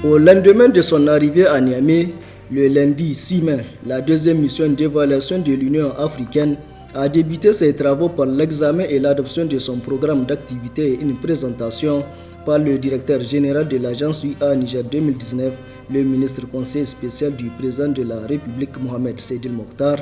Au lendemain de son arrivée à Niamey, le lundi 6 mai, la deuxième mission d'évaluation de l'Union africaine a débuté ses travaux par l'examen et l'adoption de son programme d'activité et une présentation par le directeur général de l'agence UA Niger 2019, le ministre conseiller spécial du président de la République Mohamed Seydil Mokhtar,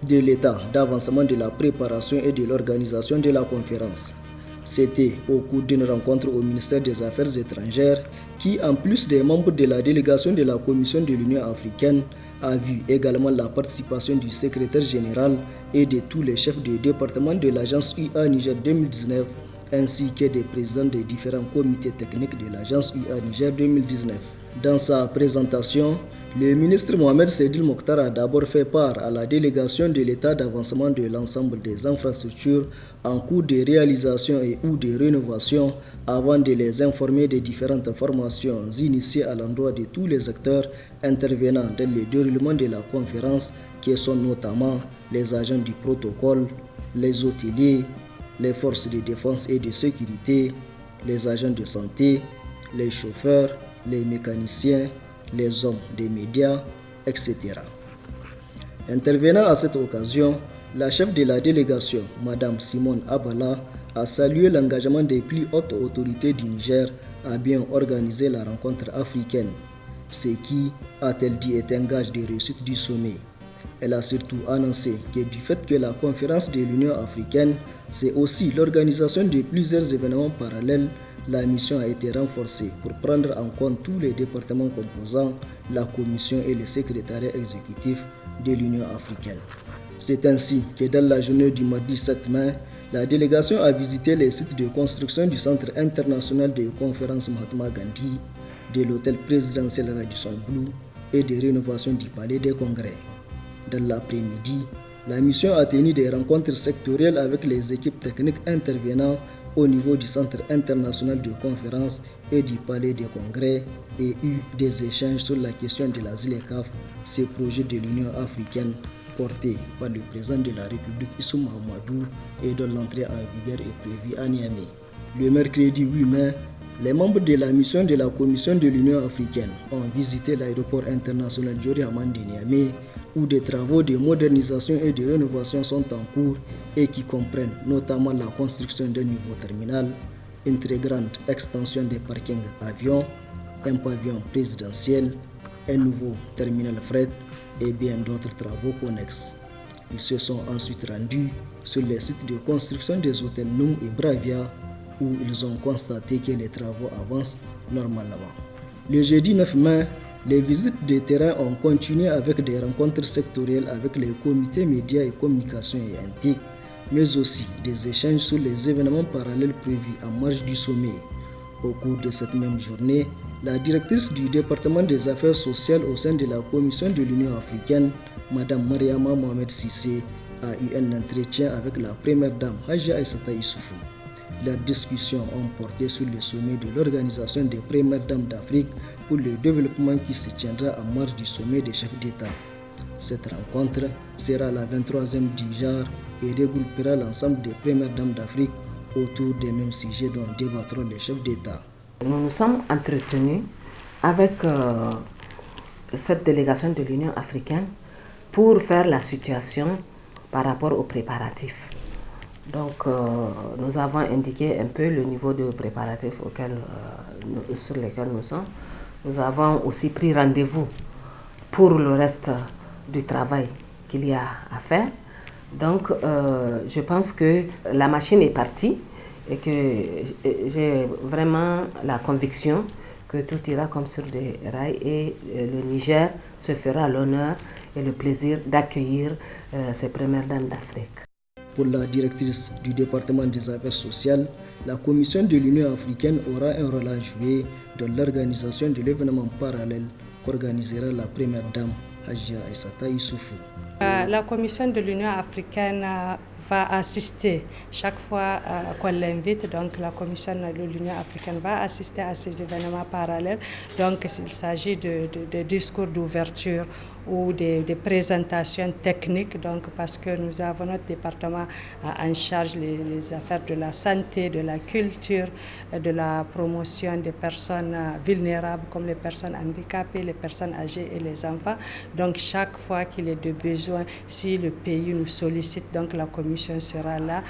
de l'état d'avancement de la préparation et de l'organisation de la conférence. C'était au cours d'une rencontre au ministère des Affaires étrangères qui, en plus des membres de la délégation de la Commission de l'Union africaine, a vu également la participation du secrétaire général et de tous les chefs de département de l'agence UA Niger 2019, ainsi que des présidents des différents comités techniques de l'agence UA Niger 2019. Dans sa présentation, le ministre Mohamed Seydil Mokhtar a d'abord fait part à la délégation de l'état d'avancement de l'ensemble des infrastructures en cours de réalisation et ou de rénovation avant de les informer des différentes formations initiées à l'endroit de tous les acteurs intervenant dans le déroulement de la conférence, qui sont notamment les agents du protocole, les hôteliers, les forces de défense et de sécurité, les agents de santé, les chauffeurs, les mécaniciens, les hommes des médias, etc. Intervenant à cette occasion, la chef de la délégation, Mme Simone Abala, a salué l'engagement des plus hautes autorités du Niger à bien organiser la rencontre africaine, ce qui, a-t-elle dit, est un gage de réussite du sommet. Elle a surtout annoncé que du fait que la conférence de l'Union africaine, c'est aussi l'organisation de plusieurs événements parallèles, la mission a été renforcée pour prendre en compte tous les départements composant la commission et le secrétariat exécutif de l'Union africaine. C'est ainsi que dans la journée du mardi 7 mai, la délégation a visité les sites de construction du Centre international de conférences Mahatma Gandhi, de l'hôtel présidentiel Radisson Blu et de rénovation du palais des congrès. Dans l'après-midi, la mission a tenu des rencontres sectorielles avec les équipes techniques intervenant au niveau du Centre international de conférences et du Palais des congrès et eu des échanges sur la question de la ZLECAf, ces projets de l'Union africaine portés par le président de la République Issou Mahamadou et dont l'entrée en vigueur est prévue à Niamey. Le mercredi 8 mai, les membres de la mission de la Commission de l'Union africaine ont visité l'aéroport international Diori Hamani de Niamey, où des travaux de modernisation et de rénovation sont en cours et qui comprennent notamment la construction d'un nouveau terminal, une très grande extension des parkings avions, un pavillon présidentiel, un nouveau terminal fret et bien d'autres travaux connexes. Ils se sont ensuite rendus sur les sites de construction des hôtels Noum et Bravia, où ils ont constaté que les travaux avancent normalement. Le jeudi 9 mai, les visites de terrain ont continué avec des rencontres sectorielles avec les comités médias et communication et intiques, mais aussi des échanges sur les événements parallèles prévus en marge du sommet. Au cours de cette même journée, la directrice du département des affaires sociales au sein de la Commission de l'Union africaine, Mme Mariama Mohamed Sissé, a eu un entretien avec la première dame Hadja Aïssata Issoufou. Leurs discussions ont porté sur le sommet de l'Organisation des premières dames d'Afrique pour le développement qui se tiendra en marge du sommet des chefs d'État. Cette rencontre sera la 23e du genre et regroupera l'ensemble des premières dames d'Afrique autour des mêmes sujets dont débattront les chefs d'État. Nous nous sommes entretenus avec cette délégation de l'Union africaine pour faire la situation par rapport aux préparatifs. Donc, nous avons indiqué un peu le niveau de préparatifs sur lesquels nous sommes. Nous avons aussi pris rendez-vous pour le reste du travail qu'il y a à faire. Donc, je pense que la machine est partie et que j'ai vraiment la conviction que tout ira comme sur des rails et le Niger se fera l'honneur et le plaisir d'accueillir ces premières dames d'Afrique. Pour la directrice du département des affaires sociales, la Commission de l'Union africaine aura un rôle à jouer dans l'organisation de l'événement parallèle qu'organisera la première dame Hadja Aïssata Issoufou. La Commission de l'Union africaine va assister chaque fois qu'on l'invite. Donc la Commission de l'Union africaine va assister à ces événements parallèles. Donc il s'agit de discours d'ouverture ou des présentations techniques, donc parce que nous avons notre département en charge les affaires de la santé, de la culture, de la promotion des personnes vulnérables comme les personnes handicapées, les personnes âgées et les enfants. Donc chaque fois qu'il est de besoin, si le pays nous sollicite, donc la commission sera là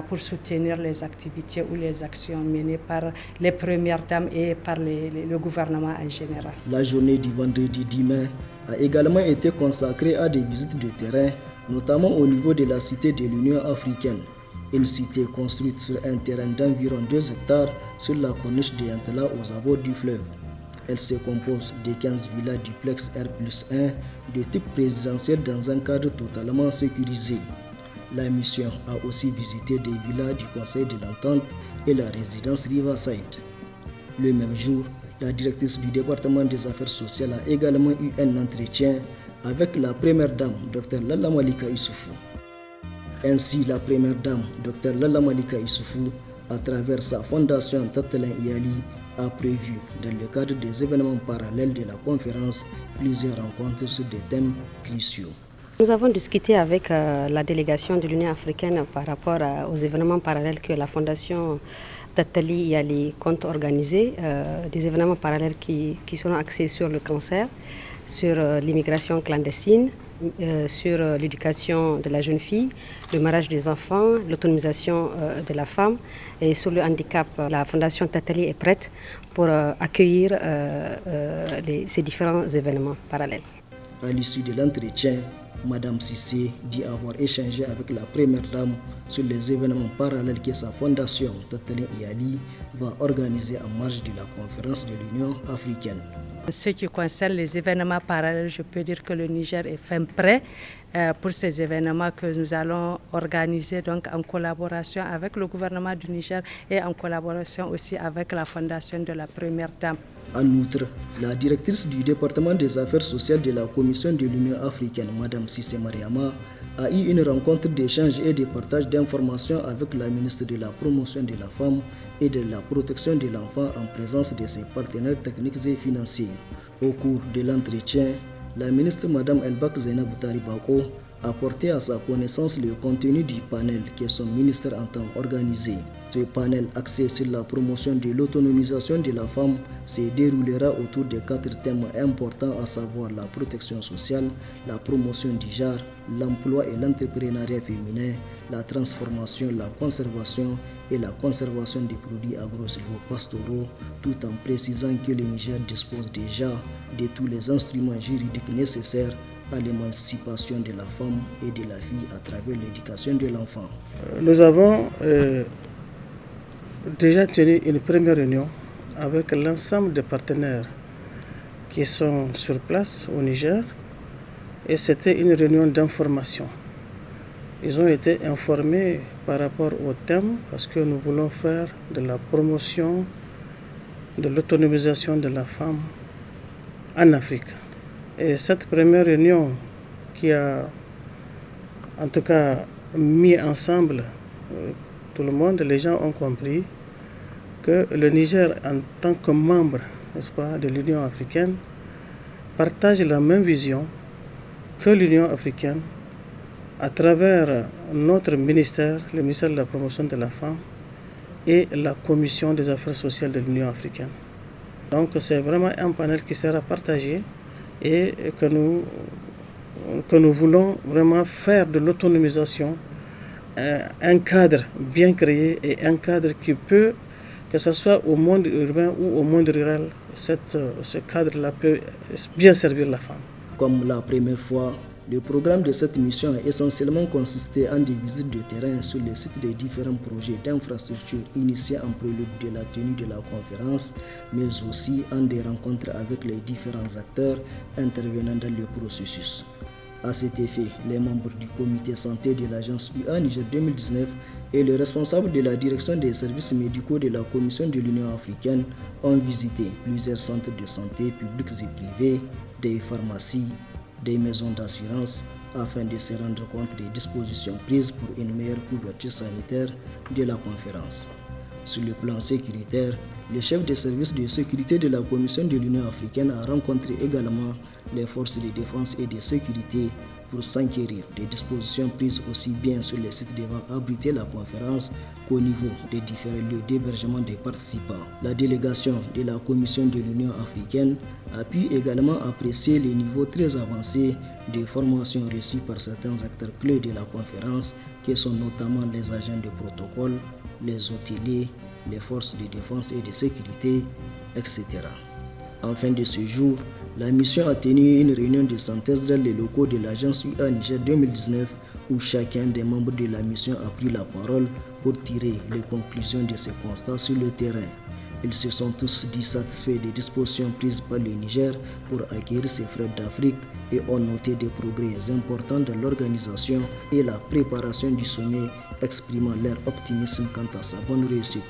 pour soutenir les activités ou les actions menées par les premières dames et par le gouvernement en général. La journée du vendredi 10 mai a également été consacrée à des visites de terrain, notamment au niveau de la cité de l'Union africaine, une cité construite sur un terrain d'environ 2 hectares sur la corniche de Yantala aux abords du fleuve. Elle se compose de 15 villas duplex R+1 de type présidentiel dans un cadre totalement sécurisé. La mission a aussi visité des villas du Conseil de l'Entente et la résidence Riverside. Le même jour, la directrice du département des affaires sociales a également eu un entretien avec la première dame, Dr Lalla Malika Issoufou. Ainsi, la première dame, Dr Lalla Malika Issoufou, à travers sa fondation Tattalin Iyali, a prévu, dans le cadre des événements parallèles de la conférence, plusieurs rencontres sur des thèmes cruciaux. Nous avons discuté avec la délégation de l'Union africaine par rapport aux événements parallèles que la Fondation Tattali Iyali compte organiser, des événements parallèles qui seront axés sur le cancer, sur l'immigration clandestine, sur l'éducation de la jeune fille, le mariage des enfants, l'autonomisation de la femme et sur le handicap. La Fondation Tattali est prête pour accueillir ces différents événements parallèles. À l'issue de l'entretien, Madame Cissé dit avoir échangé avec la première dame sur les événements parallèles que sa fondation Tattalin Iyali va organiser en marge de la conférence de l'Union africaine. En ce qui concerne les événements parallèles, je peux dire que le Niger est fin prêt pour ces événements que nous allons organiser donc en collaboration avec le gouvernement du Niger et en collaboration aussi avec la fondation de la première dame. En outre, la directrice du département des affaires sociales de la Commission de l'Union africaine, Mme Cissé Mariama, a eu une rencontre d'échange et de partage d'informations avec la ministre de la Promotion de la Femme et de la Protection de l'Enfant en présence de ses partenaires techniques et financiers. Au cours de l'entretien, la ministre Mme Elbak Zainab Bako a porté à sa connaissance le contenu du panel que son ministère entend organiser. Ce panel axé sur la promotion de l'autonomisation de la femme se déroulera autour de 4 thèmes importants, à savoir la protection sociale, la promotion du genre, l'emploi et l'entrepreneuriat féminin, la transformation, la conservation et la conservation des produits agro-silvopastoraux, tout en précisant que le Niger dispose déjà de tous les instruments juridiques nécessaires à l'émancipation de la femme et de la fille à travers l'éducation de l'enfant. Nous avons déjà tenu une première réunion avec l'ensemble des partenaires qui sont sur place au Niger et c'était une réunion d'information. Ils ont été informés par rapport au thème parce que nous voulons faire de la promotion de l'autonomisation de la femme en Afrique. Et cette première réunion qui a en tout cas mis ensemble tout le monde, les gens ont compris que le Niger en tant que membre, n'est-ce pas, de l'Union africaine partage la même vision que l'Union africaine à travers notre ministère, le ministère de la Promotion de la Femme et la Commission des Affaires sociales de l'Union africaine. Donc c'est vraiment un panel qui sera partagé et que nous voulons vraiment faire de l'autonomisation un cadre bien créé et un cadre qui peut, que ce soit au monde urbain ou au monde rural, ce cadre-là peut bien servir la femme. Comme la première fois, le programme de cette mission a essentiellement consisté en des visites de terrain sur les sites des différents projets d'infrastructure initiés en prélude de la tenue de la conférence, mais aussi en des rencontres avec les différents acteurs intervenant dans le processus. À cet effet, les membres du comité santé de l'agence UA Niger 2019 et le responsable de la direction des services médicaux de la Commission de l'Union africaine ont visité plusieurs centres de santé publics et privés, des pharmacies, des maisons d'assurance afin de se rendre compte des dispositions prises pour une meilleure couverture sanitaire de la conférence. Sur le plan sécuritaire, le chef des services de sécurité de la Commission de l'Union africaine a rencontré également les forces de défense et de sécurité pour s'enquérir des dispositions prises aussi bien sur les sites devant abriter la conférence qu'au niveau des différents lieux d'hébergement des participants. La délégation de la Commission de l'Union africaine a pu également apprécier les niveaux très avancés de formation reçus par certains acteurs clés de la conférence, qui sont notamment les agents de protocole, les hôteliers, les forces de défense et de sécurité, etc. En fin de ce jour, la mission a tenu une réunion de synthèse dans les locaux de l'agence UA Niger 2019 où chacun des membres de la mission a pris la parole pour tirer les conclusions de ces constats sur le terrain. Ils se sont tous dit satisfaits des dispositions prises par le Niger pour acquérir ses frères d'Afrique et ont noté des progrès importants dans l'organisation et la préparation du sommet, exprimant leur optimisme quant à sa bonne réussite.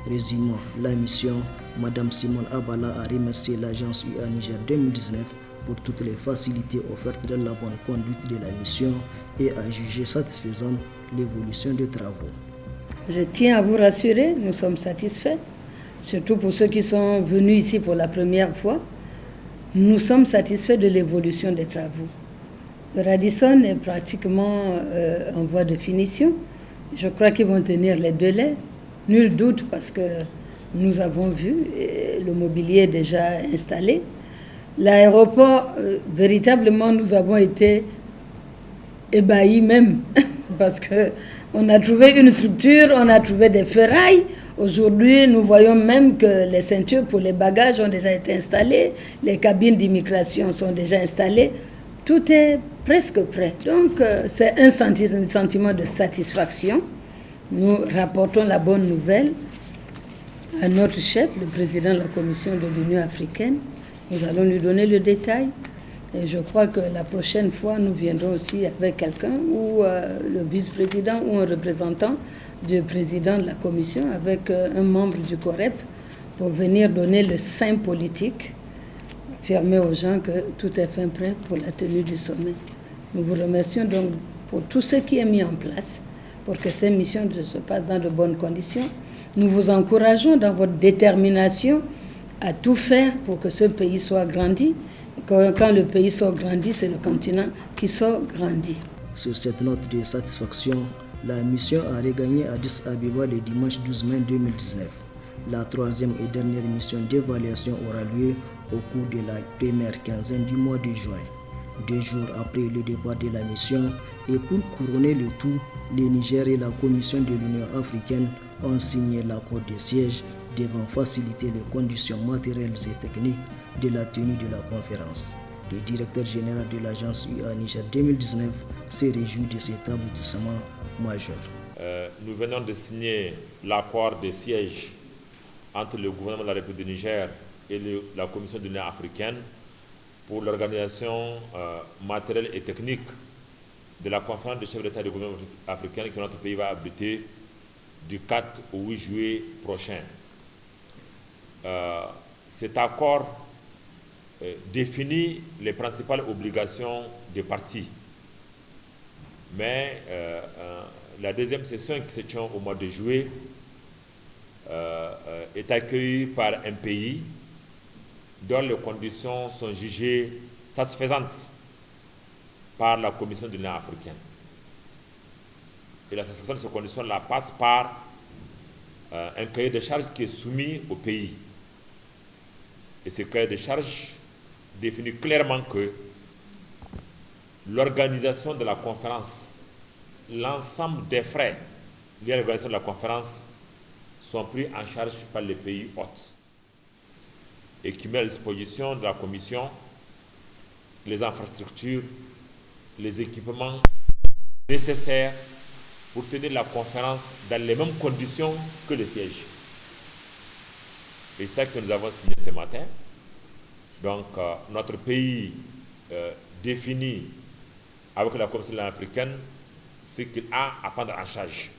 Résumant la mission, Mme Simone Abala a remercié l'agence UA Niger 2019 pour toutes les facilités offertes dans la bonne conduite de la mission et a jugé satisfaisante l'évolution des travaux. Je tiens à vous rassurer, nous sommes satisfaits, surtout pour ceux qui sont venus ici pour la première fois. Nous sommes satisfaits de l'évolution des travaux. Le Radisson est pratiquement en voie de finition. Je crois qu'ils vont tenir les délais. Nul doute parce que nous avons vu, le mobilier est déjà installé. L'aéroport, véritablement, nous avons été ébahis même parce qu'on a trouvé une structure, on a trouvé des ferrailles. Aujourd'hui, nous voyons même que les ceintures pour les bagages ont déjà été installées, les cabines d'immigration sont déjà installées. Tout est presque prêt. Donc, c'est un sentiment de satisfaction. Nous rapportons la bonne nouvelle à notre chef, le président de la Commission de l'Union africaine. Nous allons lui donner le détail. Et je crois que la prochaine fois, nous viendrons aussi avec quelqu'un, ou le vice-président, ou un représentant du président de la Commission, avec un membre du COREP, pour venir donner le sein politique, affirmer aux gens que tout est fin prêt pour la tenue du sommet. Nous vous remercions donc pour tout ce qui est mis en place, pour que ces missions se passent dans de bonnes conditions. Nous vous encourageons dans votre détermination à tout faire pour que ce pays soit grandi. Quand le pays sort grandi, c'est le continent qui sort grandi. Sur cette note de satisfaction, la mission a regagné Addis Abeba le dimanche 12 mai 2019. La troisième et dernière mission d'évaluation aura lieu au cours de la première quinzaine du mois de juin. 2 jours après le départ de la mission, et pour couronner le tout, le Niger et la Commission de l'Union africaine ont signé l'accord de siège devant faciliter les conditions matérielles et techniques de la tenue de la conférence. Le directeur général de l'agence UA Niger 2019 s'est réjoui de cet aboutissement majeur. Nous venons de signer l'accord de siège entre le gouvernement de la République du Niger et la Commission de l'Union africaine pour l'organisation matérielle et technique de la conférence des chefs d'État et de gouvernement africain que notre pays va abriter du 4 au 8 juillet prochain. Cet accord définit les principales obligations des parties. Mais la deuxième session qui se tient au mois de juillet est accueillie par un pays dont les conditions sont jugées satisfaisantes par la Commission de l'Union africaine. Et la satisfaction de ces conditions-là passe par un cahier de charges qui est soumis au pays. Et ce cahier de charges définit clairement que l'organisation de la conférence, l'ensemble des frais liés à l'organisation de la conférence sont pris en charge par les pays hôtes et qui met à disposition de la Commission les infrastructures, les équipements nécessaires pour tenir la conférence dans les mêmes conditions que le siège. Et c'est ça que nous avons signé ce matin. Donc, notre pays définit avec la Commission africaine ce qu'il a à prendre en charge,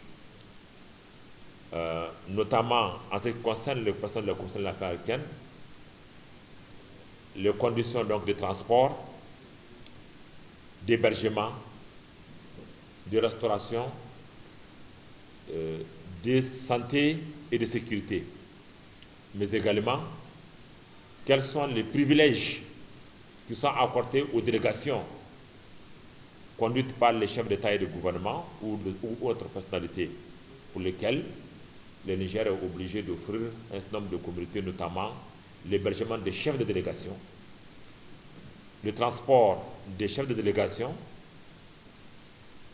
notamment en ce qui concerne le président de la Commission africaine, les conditions donc de transport, d'hébergement, de restauration, de santé et de sécurité, mais également quels sont les privilèges qui sont accordés aux délégations conduites par les chefs d'État et de gouvernement ou autres personnalités pour lesquelles le Niger est obligé d'offrir un certain nombre de communautés, notamment l'hébergement des chefs de délégation, le transport des chefs de délégation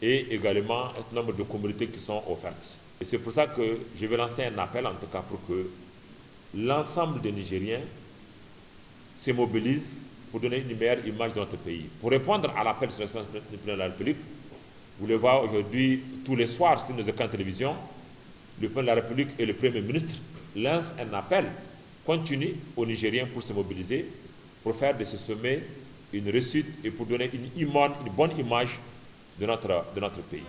et également un certain nombre de communautés qui sont offertes. Et c'est pour ça que je vais lancer un appel, en tout cas, pour que l'ensemble des Nigériens se mobilisent pour donner une meilleure image de notre pays. Pour répondre à l'appel sur le président de la République, vous le voyez aujourd'hui, tous les soirs sur nos écrans de télévision, le président de la République et le Premier ministre lancent un appel continu aux Nigériens pour se mobiliser, pour faire de ce sommet une réussite et pour donner une bonne image de notre pays.